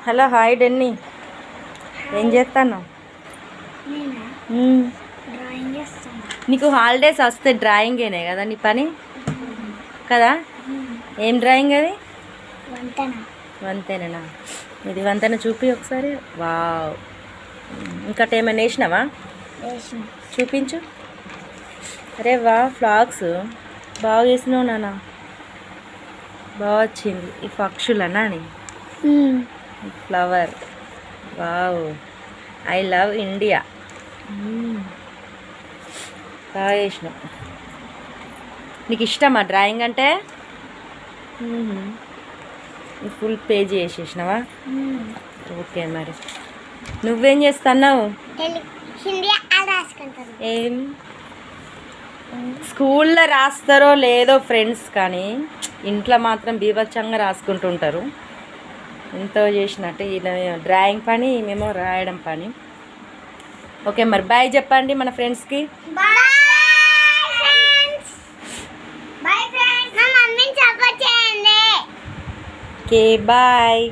Hello hi డెన్నీ, ఏం చేస్తాను? నీకు హాలిడేస్ వస్తే డ్రాయింగేనే కదా నీ పని కదా? ఏం డ్రాయింగ్ అది? వంతెనా? ఇది వంతెన చూపి ఒకసారి. వావ్, ఇంకట ఏమైనా వేసినావా? చూపించు. అరే వా, ఫ్లాగ్స్ బాగా వేసినావు నాన్న, బాగా వచ్చింది. ఈ పక్షులనా అని flower. Wow, I love India. బాగా చేసినావు. నీకు ఇష్టమా డ్రాయింగ్ అంటే? Full page చేసేసినావా? ఓకే, మరి నువ్వేం చేస్తున్నావు? ఏం స్కూల్లో రాస్తారో లేదో ఫ్రెండ్స్, కానీ ఇంట్లో మాత్రం బీభత్సంగా రాసుకుంటుంటారు. ఎంతో చేసినట్టు ఇలా డ్రాయింగ్ పని, మేము రాయడం పని. ఓకే, మరి బాయ్ చెప్పండి మన ఫ్రెండ్స్కి. Okay bye.